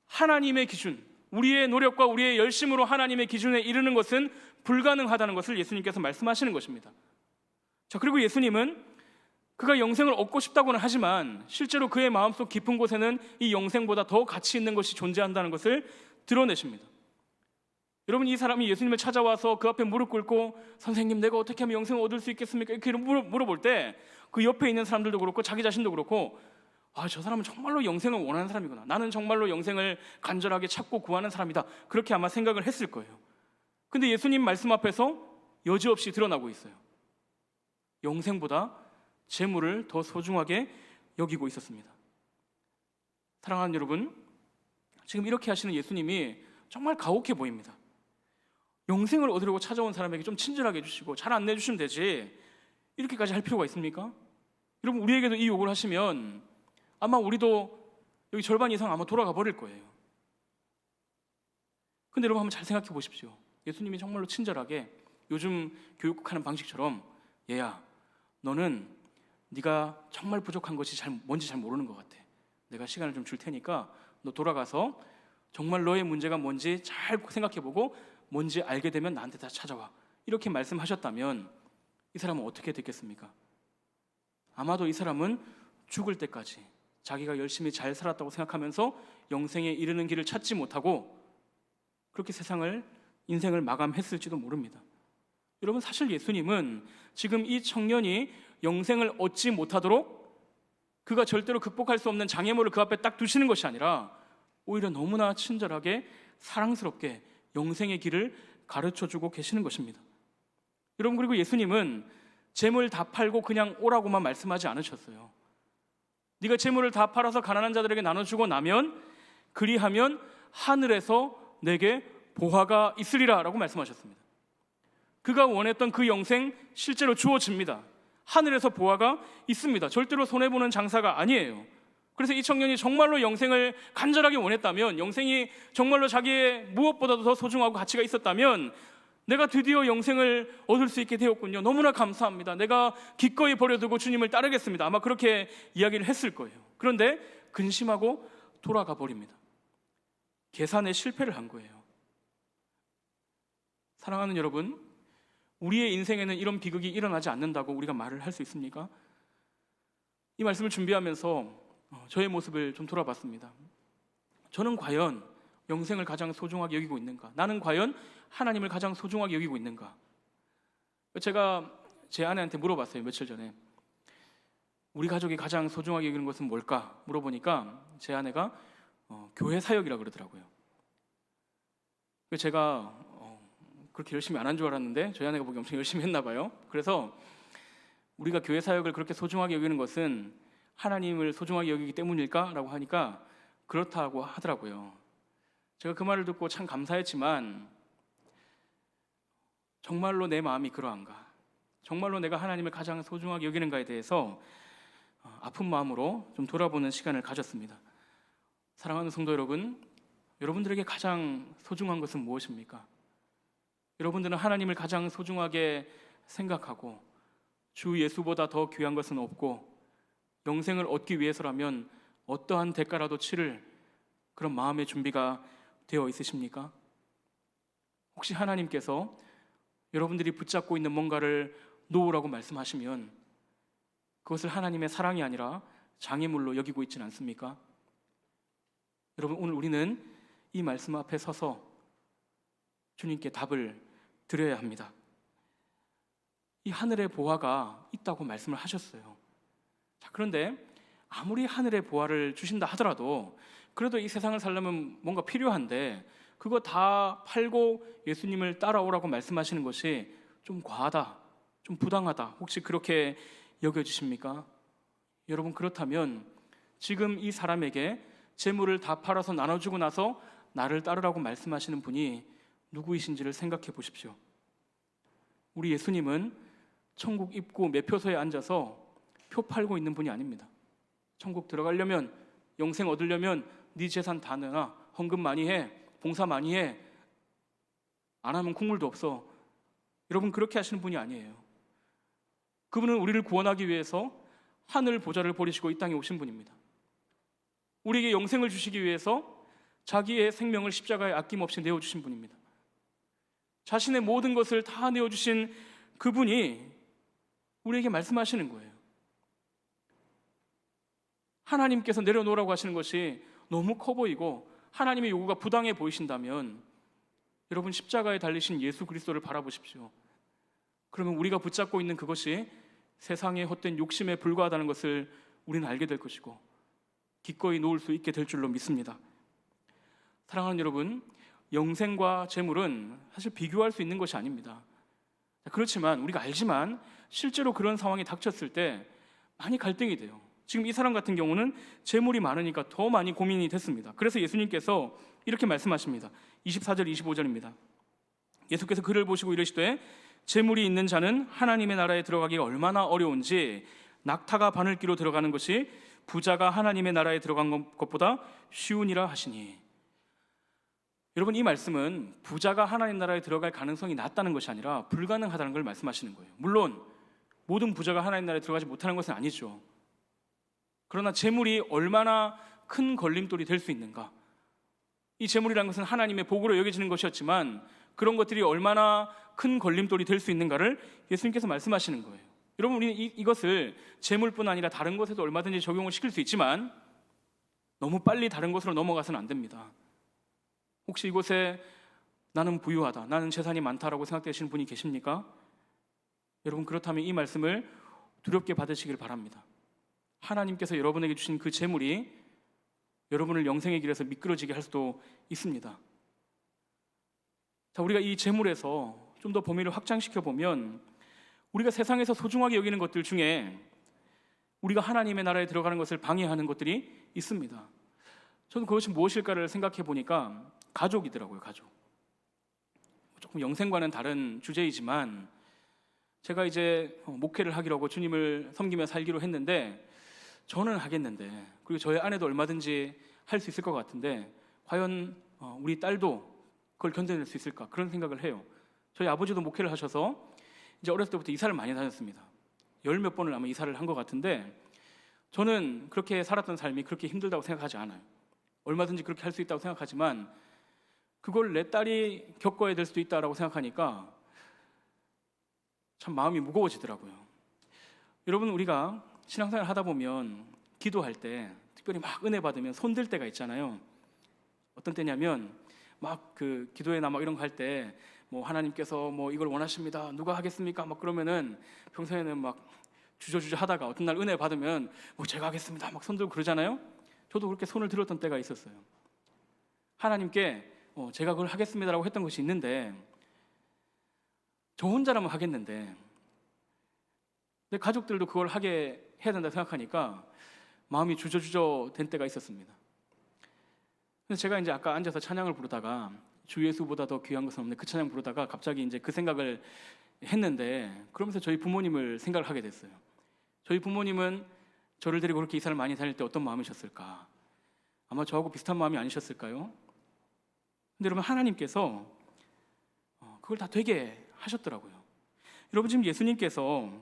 하나님의 기준, 우리의 노력과 우리의 열심으로 하나님의 기준에 이르는 것은 불가능하다는 것을 예수님께서 말씀하시는 것입니다. 자, 그리고 예수님은 그가 영생을 얻고 싶다고는 하지만 실제로 그의 마음속 깊은 곳에는 이 영생보다 더 가치 있는 것이 존재한다는 것을 드러내십니다. 여러분, 이 사람이 예수님을 찾아와서 그 앞에 무릎 꿇고 선생님, 내가 어떻게 하면 영생을 얻을 수 있겠습니까? 이렇게 물어볼 때 그 옆에 있는 사람들도 그렇고 자기 자신도 그렇고, 저 사람은 정말로 영생을 원하는 사람이구나, 나는 정말로 영생을 간절하게 찾고 구하는 사람이다, 그렇게 아마 생각을 했을 거예요. 근데 예수님 말씀 앞에서 여지없이 드러나고 있어요. 영생보다 재물을 더 소중하게 여기고 있었습니다. 사랑하는 여러분, 지금 이렇게 하시는 예수님이 정말 가혹해 보입니다. 영생을 얻으려고 찾아온 사람에게 좀 친절하게 해주시고 잘 안내해 주시면 되지, 이렇게까지 할 필요가 있습니까? 여러분, 우리에게도 이 요구를 하시면 아마 우리도 여기 절반 이상 아마 돌아가 버릴 거예요. 근데 여러분, 한번 잘 생각해 보십시오. 예수님이 정말로 친절하게 요즘 교육하는 방식처럼, 얘야, 너는 네가 정말 부족한 것이 뭔지 잘 모르는 것 같아. 내가 시간을 좀 줄 테니까 너 돌아가서 정말 너의 문제가 뭔지 잘 생각해보고 뭔지 알게 되면 나한테 다 찾아와, 이렇게 말씀하셨다면 이 사람은 어떻게 됐겠습니까? 아마도 이 사람은 죽을 때까지 자기가 열심히 잘 살았다고 생각하면서 영생에 이르는 길을 찾지 못하고 그렇게 인생을 마감했을지도 모릅니다. 여러분, 사실 예수님은 지금 이 청년이 영생을 얻지 못하도록 그가 절대로 극복할 수 없는 장애물을 그 앞에 딱 두시는 것이 아니라 오히려 너무나 친절하게 사랑스럽게 영생의 길을 가르쳐주고 계시는 것입니다. 여러분, 그리고 예수님은 재물 다 팔고 그냥 오라고만 말씀하지 않으셨어요. 네가 재물을 다 팔아서 가난한 자들에게 나눠주고 나면 그리하면 하늘에서 내게 보화가 있으리라 라고 말씀하셨습니다. 그가 원했던 그 영생 실제로 주어집니다. 하늘에서 보화가 있습니다. 절대로 손해보는 장사가 아니에요. 그래서 이 청년이 정말로 영생을 간절하게 원했다면, 영생이 정말로 자기의 무엇보다도 더 소중하고 가치가 있었다면, 내가 드디어 영생을 얻을 수 있게 되었군요, 너무나 감사합니다, 내가 기꺼이 버려두고 주님을 따르겠습니다, 아마 그렇게 이야기를 했을 거예요. 그런데 근심하고 돌아가 버립니다. 계산에 실패를 한 거예요. 사랑하는 여러분, 우리의 인생에는 이런 비극이 일어나지 않는다고 우리가 말을 할 수 있습니까? 이 말씀을 준비하면서 저의 모습을 좀 돌아봤습니다. 저는 과연 영생을 가장 소중하게 여기고 있는가? 나는 과연 하나님을 가장 소중하게 여기고 있는가? 제가 제 아내한테 물어봤어요, 며칠 전에. 우리 가족이 가장 소중하게 여기는 것은 뭘까? 물어보니까 제 아내가 교회 사역이라고 그러더라고요. 제가 그렇게 열심히 안 한 줄 알았는데 저희 아내가 보기 엄청 열심히 했나 봐요. 그래서 우리가 교회 사역을 그렇게 소중하게 여기는 것은 하나님을 소중하게 여기기 때문일까? 라고 하니까 그렇다고 하더라고요. 제가 그 말을 듣고 참 감사했지만, 정말로 내 마음이 그러한가? 정말로 내가 하나님을 가장 소중하게 여기는가에 대해서 아픈 마음으로 좀 돌아보는 시간을 가졌습니다. 사랑하는 성도 여러분, 여러분들에게 가장 소중한 것은 무엇입니까? 여러분들은 하나님을 가장 소중하게 생각하고 주 예수보다 더 귀한 것은 없고 영생을 얻기 위해서라면 어떠한 대가라도 치를 그런 마음의 준비가 되어 있으십니까? 혹시 하나님께서 여러분들이 붙잡고 있는 뭔가를 놓으라고 말씀하시면 그것을 하나님의 사랑이 아니라 장애물로 여기고 있지는 않습니까? 여러분, 오늘 우리는 이 말씀 앞에 서서 주님께 답을 드려야 합니다. 이 하늘의 보화가 있다고 말씀을 하셨어요. 자, 그런데 아무리 하늘의 보화를 주신다 하더라도 그래도 이 세상을 살려면 뭔가 필요한데 그거 다 팔고 예수님을 따라오라고 말씀하시는 것이 좀 과하다, 좀 부당하다, 혹시 그렇게 여겨지십니까? 여러분, 그렇다면 지금 이 사람에게 재물을 다 팔아서 나눠주고 나서 나를 따르라고 말씀하시는 분이 누구이신지를 생각해 보십시오. 우리 예수님은 천국 입구 매표소에 앉아서 표 팔고 있는 분이 아닙니다. 천국 들어가려면, 영생 얻으려면 네 재산 다 내놔, 헌금 많이 해, 봉사 많이 해, 안 하면 국물도 없어. 여러분, 그렇게 하시는 분이 아니에요. 그분은 우리를 구원하기 위해서 하늘 보좌를 버리시고 이 땅에 오신 분입니다. 우리에게 영생을 주시기 위해서 자기의 생명을 십자가에 아낌없이 내어주신 분입니다. 자신의 모든 것을 다 내어주신 그분이 우리에게 말씀하시는 거예요. 하나님께서 내려놓으라고 하시는 것이 너무 커 보이고 하나님의 요구가 부당해 보이신다면 여러분, 십자가에 달리신 예수 그리스도를 바라보십시오. 그러면 우리가 붙잡고 있는 그것이 세상의 헛된 욕심에 불과하다는 것을 우리는 알게 될 것이고 기꺼이 놓을 수 있게 될 줄로 믿습니다. 사랑하는 여러분, 영생과 재물은 사실 비교할 수 있는 것이 아닙니다. 그렇지만 우리가 알지만 실제로 그런 상황이 닥쳤을 때 많이 갈등이 돼요. 지금 이 사람 같은 경우는 재물이 많으니까 더 많이 고민이 됐습니다. 그래서 예수님께서 이렇게 말씀하십니다. 24절 25절입니다. 예수께서 그를 보시고 이르시되 재물이 있는 자는 하나님의 나라에 들어가기가 얼마나 어려운지 낙타가 바늘기로 들어가는 것이 부자가 하나님의 나라에 들어간 것보다 쉬우니라 하시니. 여러분, 이 말씀은 부자가 하나님 나라에 들어갈 가능성이 낮다는 것이 아니라 불가능하다는 걸 말씀하시는 거예요. 물론 모든 부자가 하나님 나라에 들어가지 못하는 것은 아니죠. 그러나 재물이 얼마나 큰 걸림돌이 될 수 있는가, 이 재물이라는 것은 하나님의 복으로 여겨지는 것이었지만 그런 것들이 얼마나 큰 걸림돌이 될 수 있는가를 예수님께서 말씀하시는 거예요. 여러분, 우리는 이것을 재물뿐 아니라 다른 것에도 얼마든지 적용을 시킬 수 있지만 너무 빨리 다른 것으로 넘어가서는 안 됩니다. 혹시 이곳에 나는 부유하다, 나는 재산이 많다라고 생각되시는 분이 계십니까? 여러분, 그렇다면 이 말씀을 두렵게 받으시길 바랍니다. 하나님께서 여러분에게 주신 그 재물이 여러분을 영생의 길에서 미끄러지게 할 수도 있습니다. 자, 우리가 이 재물에서 좀 더 범위를 확장시켜 보면 우리가 세상에서 소중하게 여기는 것들 중에 우리가 하나님의 나라에 들어가는 것을 방해하는 것들이 있습니다. 저는 그것이 무엇일까를 생각해 보니까 가족이더라고요. 가족. 조금 영생과는 다른 주제이지만 제가 이제 목회를 하기로 하고 주님을 섬기며 살기로 했는데 저는 하겠는데, 그리고 저희 아내도 얼마든지 할 수 있을 것 같은데 과연 우리 딸도 그걸 견뎌낼 수 있을까, 그런 생각을 해요. 저희 아버지도 목회를 하셔서 이제 어렸을 때부터 이사를 많이 다녔습니다. 10몇 번을 아마 이사를 한 것 같은데 저는 그렇게 살았던 삶이 그렇게 힘들다고 생각하지 않아요. 얼마든지 그렇게 할 수 있다고 생각하지만 그걸 내 딸이 겪어야 될 수도 있다고 생각하니까 참 마음이 무거워지더라고요. 여러분, 우리가 신앙생활 하다 보면 기도할 때 특별히 막 은혜 받으면 손들 때가 있잖아요. 어떤 때냐면 막 그 기도회나 막 이런 거 할 때 뭐 하나님께서 뭐 이걸 원하십니다, 누가 하겠습니까? 막 그러면은 평소에는 막 주저주저 하다가 어떤 날 은혜 받으면 뭐 제가 하겠습니다 막 손 들고 그러잖아요. 저도 그렇게 손을 들었던 때가 있었어요. 하나님께 제가 그걸 하겠습니다라고 했던 것이 있는데 저 혼자라면 하겠는데 내 가족들도 그걸 하게 해야 된다 생각하니까 마음이 주저주저 된 때가 있었습니다. 그래서 제가 이제 아까 앉아서 찬양을 부르다가 주 예수보다 더 귀한 것은 없네, 그 찬양 부르다가 갑자기 이제 그 생각을 했는데, 그러면서 저희 부모님을 생각을 하게 됐어요. 저희 부모님은 저를 데리고 그렇게 이사를 많이 다닐 때 어떤 마음이셨을까? 아마 저하고 비슷한 마음이 아니셨을까요? 근데 여러분, 하나님께서 그걸 다 되게 하셨더라고요. 여러분, 지금 예수님께서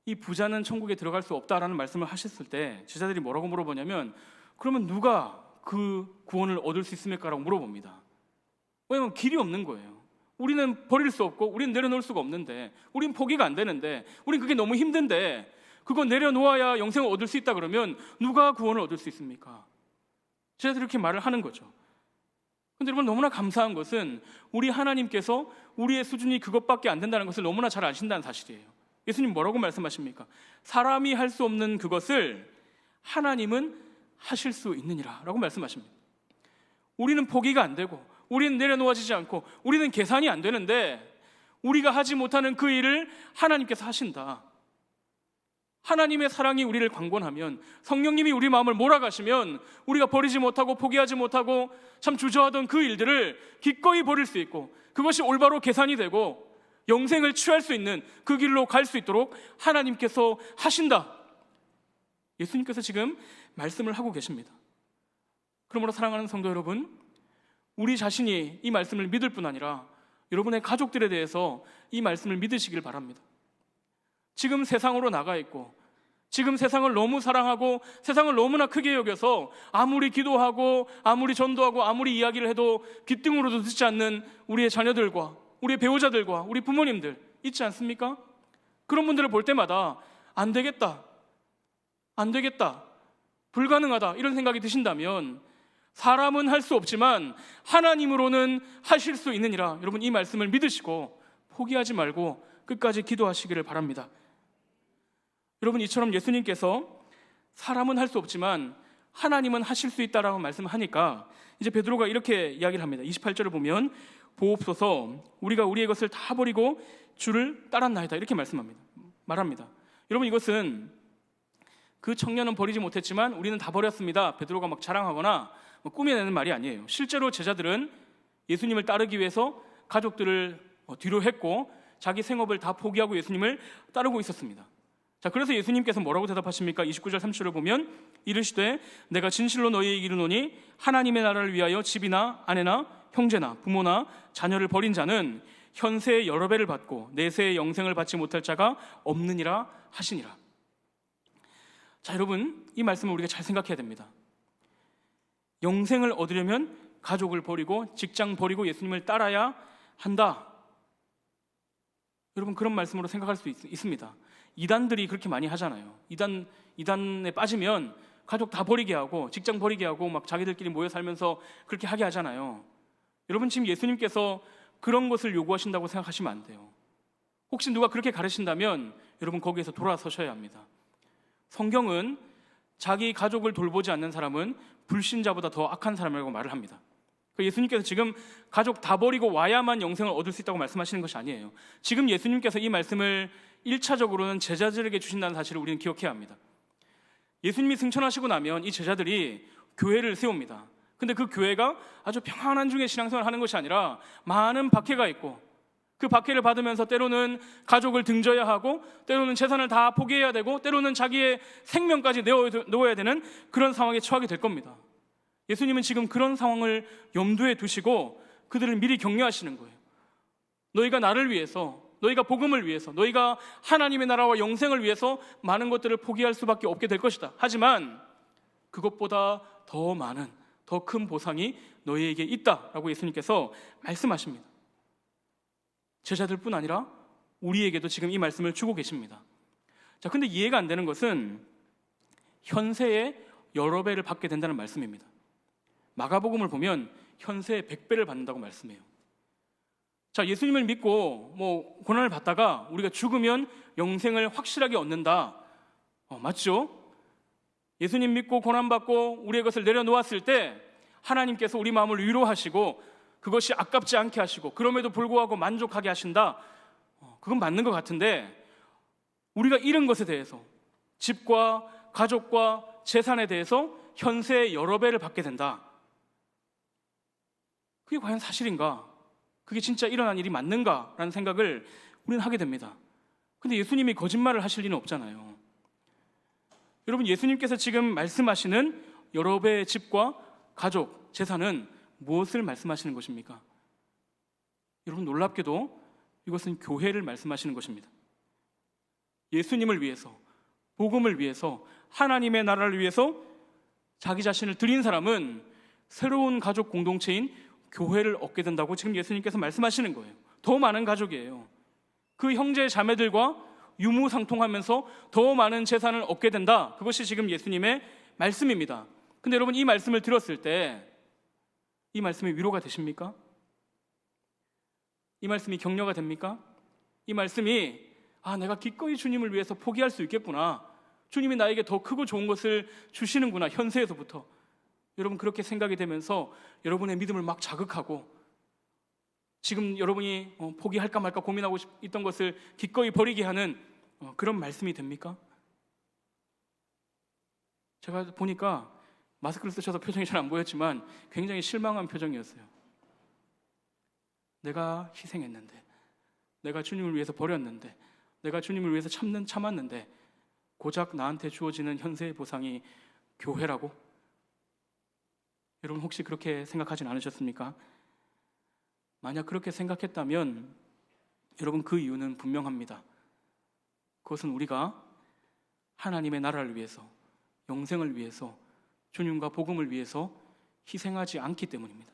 이 부자는 천국에 들어갈 수 없다라는 말씀을 하셨을 때 제자들이 뭐라고 물어보냐면, 그러면 누가 그 구원을 얻을 수 있습니까? 라고 물어봅니다. 왜냐면 길이 없는 거예요. 우리는 버릴 수 없고 우리는 내려놓을 수가 없는데, 우린 포기가 안 되는데, 우린 그게 너무 힘든데 그거 내려놓아야 영생을 얻을 수 있다 그러면 누가 구원을 얻을 수 있습니까? 제자들이 이렇게 말을 하는 거죠. 근데 여러분, 너무나 감사한 것은 우리 하나님께서 우리의 수준이 그것밖에 안 된다는 것을 너무나 잘 아신다는 사실이에요. 예수님 뭐라고 말씀하십니까? 사람이 할 수 없는 그것을 하나님은 하실 수 있느니라 라고 말씀하십니다. 우리는 포기가 안 되고 우리는 내려놓아지지 않고 우리는 계산이 안 되는데, 우리가 하지 못하는 그 일을 하나님께서 하신다. 하나님의 사랑이 우리를 강권하면, 성령님이 우리 마음을 몰아가시면 우리가 버리지 못하고 포기하지 못하고 참 주저하던 그 일들을 기꺼이 버릴 수 있고, 그것이 올바로 계산이 되고 영생을 취할 수 있는 그 길로 갈 수 있도록 하나님께서 하신다. 예수님께서 지금 말씀을 하고 계십니다. 그러므로 사랑하는 성도 여러분, 우리 자신이 이 말씀을 믿을 뿐 아니라 여러분의 가족들에 대해서 이 말씀을 믿으시길 바랍니다. 지금 세상으로 나가 있고 지금 세상을 너무 사랑하고 세상을 너무나 크게 여겨서 아무리 기도하고 아무리 전도하고 아무리 이야기를 해도 귀등으로도 듣지 않는 우리의 자녀들과 우리의 배우자들과 우리 부모님들 있지 않습니까? 그런 분들을 볼 때마다 안 되겠다, 불가능하다 이런 생각이 드신다면, 사람은 할 수 없지만 하나님으로는 하실 수 있느니라. 여러분, 이 말씀을 믿으시고 포기하지 말고 끝까지 기도하시기를 바랍니다. 여러분, 이처럼 예수님께서 사람은 할 수 없지만 하나님은 하실 수 있다라고 말씀하니까 이제 베드로가 이렇게 이야기를 합니다. 28절을 보면 보옵소서 우리가 우리의 것을 다 버리고 주를 따랐나이다 이렇게 말합니다. 여러분, 이것은 그 청년은 버리지 못했지만 우리는 다 버렸습니다, 베드로가 막 자랑하거나 꾸며내는 말이 아니에요. 실제로 제자들은 예수님을 따르기 위해서 가족들을 뒤로 했고 자기 생업을 다 포기하고 예수님을 따르고 있었습니다. 자, 그래서 예수님께서 뭐라고 대답하십니까? 29절 30절을 보면 이르시되 내가 진실로 너희에게 이르노니 하나님의 나라를 위하여 집이나 아내나 형제나 부모나 자녀를 버린 자는 현세의 여러 배를 받고 내세의 영생을 받지 못할 자가 없느니라 하시니라. 자, 여러분, 이 말씀을 우리가 잘 생각해야 됩니다. 영생을 얻으려면 가족을 버리고 직장 버리고 예수님을 따라야 한다. 여러분, 그런 말씀으로 생각할 수 있습니다. 이단들이 그렇게 많이 하잖아요. 이단에 빠지면 가족 다 버리게 하고 직장 버리게 하고 막 자기들끼리 모여 살면서 그렇게 하게 하잖아요. 여러분, 지금 예수님께서 그런 것을 요구하신다고 생각하시면 안 돼요. 혹시 누가 그렇게 가르친다면 여러분, 거기에서 돌아서셔야 합니다. 성경은 자기 가족을 돌보지 않는 사람은 불신자보다 더 악한 사람이라고 말을 합니다. 예수님께서 지금 가족 다 버리고 와야만 영생을 얻을 수 있다고 말씀하시는 것이 아니에요. 지금 예수님께서 이 말씀을 1차적으로는 제자들에게 주신다는 사실을 우리는 기억해야 합니다. 예수님이 승천하시고 나면 이 제자들이 교회를 세웁니다. 근데 그 교회가 아주 평안한 중에 신앙생활을 하는 것이 아니라 많은 박해가 있고, 그 박해를 받으면서 때로는 가족을 등져야 하고 때로는 재산을 다 포기해야 되고 때로는 자기의 생명까지 내어놓아야 되는 그런 상황에 처하게 될 겁니다. 예수님은 지금 그런 상황을 염두에 두시고 그들을 미리 격려하시는 거예요. 너희가 나를 위해서, 너희가 복음을 위해서, 너희가 하나님의 나라와 영생을 위해서 많은 것들을 포기할 수밖에 없게 될 것이다. 하지만 그것보다 더 많은, 더 큰 보상이 너희에게 있다라고 예수님께서 말씀하십니다. 제자들뿐 아니라 우리에게도 지금 이 말씀을 주고 계십니다. 자, 근데 이해가 안 되는 것은 현세에 여러 배를 받게 된다는 말씀입니다. 마가복음을 보면 현세에 100배를 받는다고 말씀해요. 자, 예수님을 믿고 고난을 받다가 우리가 죽으면 영생을 확실하게 얻는다. 맞죠? 예수님 믿고 고난받고 우리의 것을 내려놓았을 때 하나님께서 우리 마음을 위로하시고 그것이 아깝지 않게 하시고 그럼에도 불구하고 만족하게 하신다. 그건 맞는 것 같은데, 우리가 잃은 것에 대해서, 집과 가족과 재산에 대해서 현세의 여러 배를 받게 된다. 그게 과연 사실인가? 그게 진짜 일어난 일이 맞는가라는 생각을 우리는 하게 됩니다. 근데 예수님이 거짓말을 하실 리는 없잖아요. 여러분, 예수님께서 지금 말씀하시는 여러 배의 집과 가족, 재산은 무엇을 말씀하시는 것입니까? 여러분, 놀랍게도 이것은 교회를 말씀하시는 것입니다. 예수님을 위해서, 복음을 위해서, 하나님의 나라를 위해서 자기 자신을 드린 사람은 새로운 가족 공동체인 교회를 얻게 된다고 지금 예수님께서 말씀하시는 거예요. 더 많은 가족이에요. 그 형제 자매들과 유무상통하면서 더 많은 재산을 얻게 된다. 그것이 지금 예수님의 말씀입니다. 근데 여러분, 이 말씀을 들었을 때 이 말씀이 위로가 되십니까? 이 말씀이 격려가 됩니까? 이 말씀이 내가 기꺼이 주님을 위해서 포기할 수 있겠구나, 주님이 나에게 더 크고 좋은 것을 주시는구나, 현세에서부터. 여러분, 그렇게 생각이 되면서 여러분의 믿음을 막 자극하고 지금 여러분이 포기할까 말까 고민하고 있던 것을 기꺼이 버리게 하는 그런 말씀이 됩니까? 제가 보니까 마스크를 쓰셔서 표정이 잘 안 보였지만 굉장히 실망한 표정이었어요. 내가 희생했는데, 내가 주님을 위해서 버렸는데, 내가 주님을 위해서 참았는데 고작 나한테 주어지는 현세의 보상이 교회라고? 여러분, 혹시 그렇게 생각하진 않으셨습니까? 만약 그렇게 생각했다면 여러분, 그 이유는 분명합니다. 그것은 우리가 하나님의 나라를 위해서, 영생을 위해서, 주님과 복음을 위해서 희생하지 않기 때문입니다.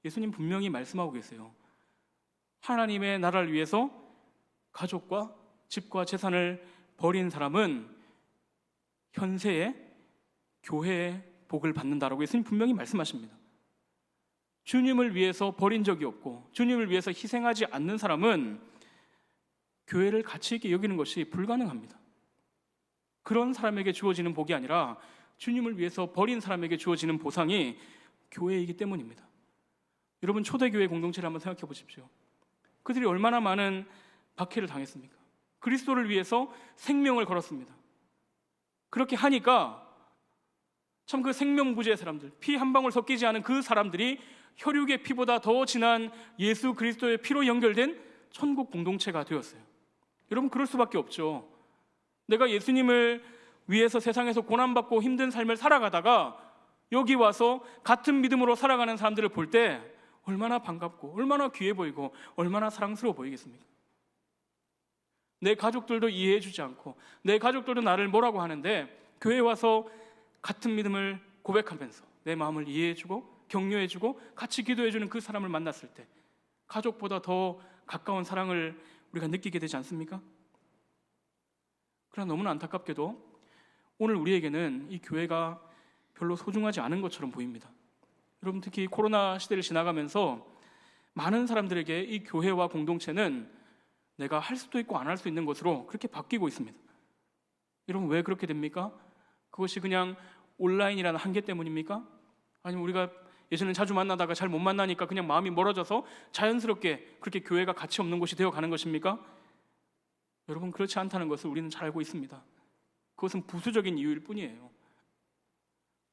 예수님 분명히 말씀하고 계세요. 하나님의 나라를 위해서 가족과 집과 재산을 버린 사람은 현세에 교회의 복을 받는다라고 예수님 분명히 말씀하십니다. 주님을 위해서 버린 적이 없고 주님을 위해서 희생하지 않는 사람은 교회를 가치 있게 여기는 것이 불가능합니다. 그런 사람에게 주어지는 복이 아니라 주님을 위해서 버린 사람에게 주어지는 보상이 교회이기 때문입니다. 여러분, 초대교회 공동체를 한번 생각해 보십시오. 그들이 얼마나 많은 박해를 당했습니까? 그리스도를 위해서 생명을 걸었습니다. 그렇게 하니까 참 그 생명부지의 사람들, 피 한 방울 섞이지 않은 그 사람들이 혈육의 피보다 더 진한 예수 그리스도의 피로 연결된 천국 공동체가 되었어요. 여러분, 그럴 수밖에 없죠. 내가 예수님을 위해서 세상에서 고난받고 힘든 삶을 살아가다가 여기 와서 같은 믿음으로 살아가는 사람들을 볼 때 얼마나 반갑고 얼마나 귀해 보이고 얼마나 사랑스러워 보이겠습니까? 내 가족들도 이해해 주지 않고 내 가족들도 나를 뭐라고 하는데 교회에 와서 같은 믿음을 고백하면서 내 마음을 이해해 주고 격려해 주고 같이 기도해 주는 그 사람을 만났을 때 가족보다 더 가까운 사랑을 우리가 느끼게 되지 않습니까? 그러나 너무나 안타깝게도 오늘 우리에게는 이 교회가 별로 소중하지 않은 것처럼 보입니다. 여러분, 특히 코로나 시대를 지나가면서 많은 사람들에게 이 교회와 공동체는 내가 할 수도 있고 안 할 수 있는 것으로 그렇게 바뀌고 있습니다. 여러분, 왜 그렇게 됩니까? 그것이 그냥 온라인이라는 한계 때문입니까? 아니면 우리가 예전에 자주 만나다가 잘 못 만나니까 그냥 마음이 멀어져서 자연스럽게 그렇게 교회가 가치 없는 곳이 되어가는 것입니까? 여러분, 그렇지 않다는 것을 우리는 잘 알고 있습니다. 그것은 부수적인 이유일 뿐이에요.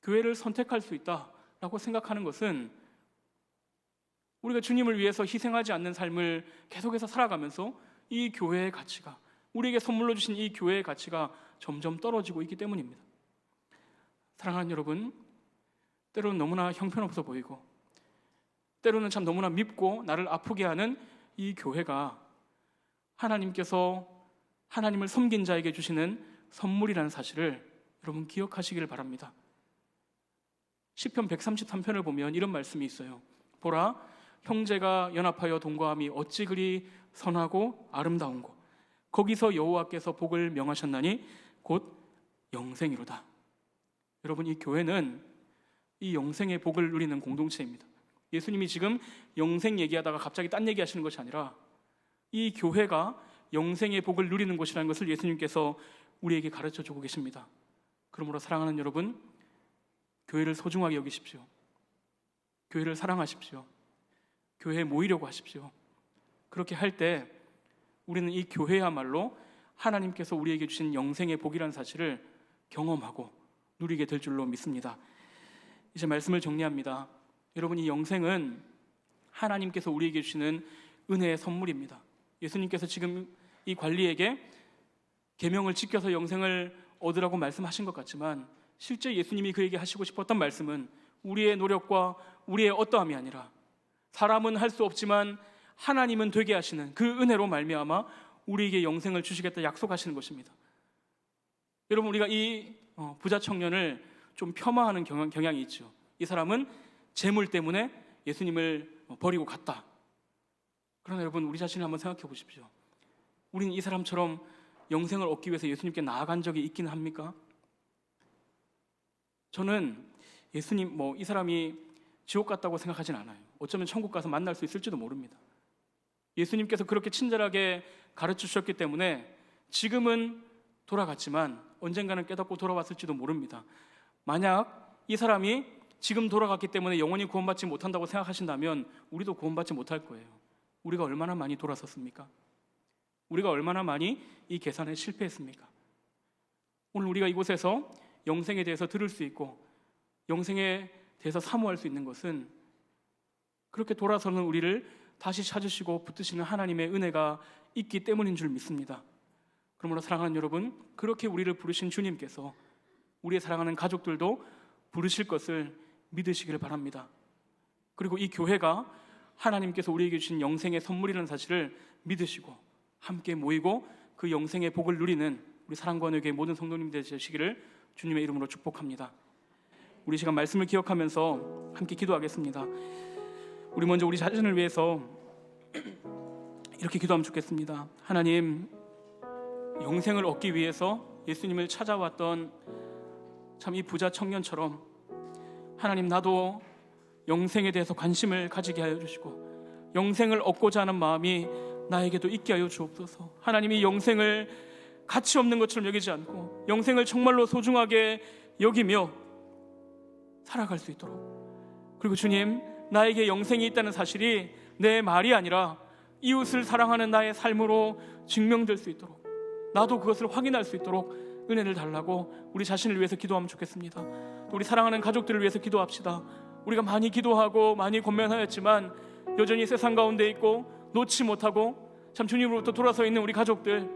교회를 선택할 수 있다라고 생각하는 것은 우리가 주님을 위해서 희생하지 않는 삶을 계속해서 살아가면서 이 교회의 가치가, 우리에게 선물로 주신 이 교회의 가치가 점점 떨어지고 있기 때문입니다. 사랑하는 여러분, 때로는 너무나 형편없어 보이고 때로는 참 너무나 밉고 나를 아프게 하는 이 교회가 하나님께서 하나님을 섬긴 자에게 주시는 선물이라는 사실을 여러분 기억하시기를 바랍니다. 시편 133편을 보면 이런 말씀이 있어요. 보라, 형제가 연합하여 동거함이 어찌 그리 선하고 아름다운고 거기서 여호와께서 복을 명하셨나니 곧 영생이로다. 여러분, 이 교회는 이 영생의 복을 누리는 공동체입니다. 예수님이 지금 영생 얘기하다가 갑자기 딴 얘기하시는 것이 아니라 이 교회가 영생의 복을 누리는 곳이라는 것을 예수님께서 우리에게 가르쳐주고 계십니다. 그러므로 사랑하는 여러분, 교회를 소중하게 여기십시오. 교회를 사랑하십시오. 교회에 모이려고 하십시오. 그렇게 할 때 우리는 이 교회야말로 하나님께서 우리에게 주신 영생의 복이라는 사실을 경험하고 누리게 될 줄로 믿습니다. 이제 말씀을 정리합니다. 여러분, 이 영생은 하나님께서 우리에게 주시는 은혜의 선물입니다. 예수님께서 지금 이 관리에게 계명을 지켜서 영생을 얻으라고 말씀하신 것 같지만 실제 예수님이 그에게 하시고 싶었던 말씀은 우리의 노력과 우리의 어떠함이 아니라 사람은 할 수 없지만 하나님은 되게 하시는 그 은혜로 말미암아 우리에게 영생을 주시겠다 약속하시는 것입니다. 여러분, 우리가 이 부자 청년을 좀 폄하하는 경향이 있죠. 이 사람은 재물 때문에 예수님을 버리고 갔다. 그러나 여러분, 우리 자신을 한번 생각해 보십시오. 우리는 이 사람처럼 영생을 얻기 위해서 예수님께 나아간 적이 있기는 합니까? 저는 예수님, 이 사람이 지옥 갔다고 생각하진 않아요. 어쩌면 천국 가서 만날 수 있을지도 모릅니다. 예수님께서 그렇게 친절하게 가르쳐 주셨기 때문에 지금은 돌아갔지만 언젠가는 깨닫고 돌아왔을지도 모릅니다. 만약 이 사람이 지금 돌아갔기 때문에 영원히 구원받지 못한다고 생각하신다면 우리도 구원받지 못할 거예요. 우리가 얼마나 많이 돌아섰습니까? 우리가 얼마나 많이 이 계산에 실패했습니까? 오늘 우리가 이곳에서 영생에 대해서 들을 수 있고 영생에 대해서 사모할 수 있는 것은 그렇게 돌아서는 우리를 다시 찾으시고 붙드시는 하나님의 은혜가 있기 때문인 줄 믿습니다. 그러므로 사랑하는 여러분, 그렇게 우리를 부르신 주님께서 우리의 사랑하는 가족들도 부르실 것을 믿으시기를 바랍니다. 그리고 이 교회가 하나님께서 우리에게 주신 영생의 선물이라는 사실을 믿으시고 함께 모이고 그 영생의 복을 누리는 우리 사랑과교회 모든 성도님들 되시기를 주님의 이름으로 축복합니다. 우리 시간 말씀을 기억하면서 함께 기도하겠습니다. 우리 먼저 우리 자신을 위해서 이렇게 기도하면 좋겠습니다. 하나님, 영생을 얻기 위해서 예수님을 찾아왔던 참 이 부자 청년처럼 하나님, 나도 영생에 대해서 관심을 가지게 하여 주시고 영생을 얻고자 하는 마음이 나에게도 있게 하여 주옵소서. 하나님이 영생을 가치 없는 것처럼 여기지 않고 영생을 정말로 소중하게 여기며 살아갈 수 있도록, 그리고 주님, 나에게 영생이 있다는 사실이 내 말이 아니라 이웃을 사랑하는 나의 삶으로 증명될 수 있도록, 나도 그것을 확인할 수 있도록 은혜를 달라고 우리 자신을 위해서 기도하면 좋겠습니다. 또 우리 사랑하는 가족들을 위해서 기도합시다. 우리가 많이 기도하고 많이 권면하였지만 여전히 세상 가운데 있고 놓지 못하고 참 주님으로부터 돌아서 있는 우리 가족들,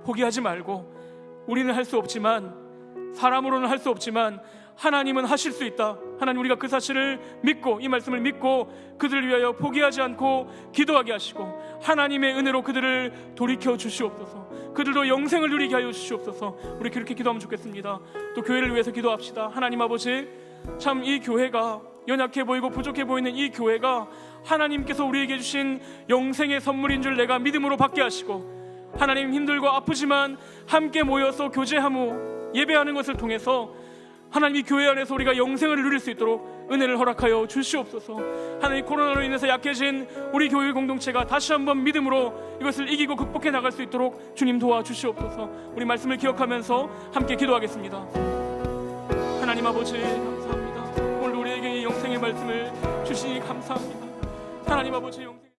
포기하지 말고, 우리는 할 수 없지만, 사람으로는 할 수 없지만 하나님은 하실 수 있다. 하나님, 우리가 그 사실을 믿고, 이 말씀을 믿고 그들을 위하여 포기하지 않고 기도하게 하시고 하나님의 은혜로 그들을 돌이켜 주시옵소서. 그들도 영생을 누리게 하여 주시옵소서. 우리 그렇게 기도하면 좋겠습니다. 또 교회를 위해서 기도합시다. 하나님 아버지, 참 이 교회가 연약해 보이고 부족해 보이는 이 교회가 하나님께서 우리에게 주신 영생의 선물인 줄 내가 믿음으로 받게 하시고, 하나님, 힘들고 아프지만 함께 모여서 교제하고 예배하는 것을 통해서 하나님, 이 교회 안에서 우리가 영생을 누릴 수 있도록 은혜를 허락하여 주시옵소서. 하나님, 코로나로 인해서 약해진 우리 교회 공동체가 다시 한번 믿음으로 이것을 이기고 극복해 나갈 수 있도록 주님 도와주시옵소서. 우리 말씀을 기억하면서 함께 기도하겠습니다. 하나님 아버지, 감사합니다. 오늘 우리에게 이 영생의 말씀을 주시니 감사합니다. 하나님 아버지,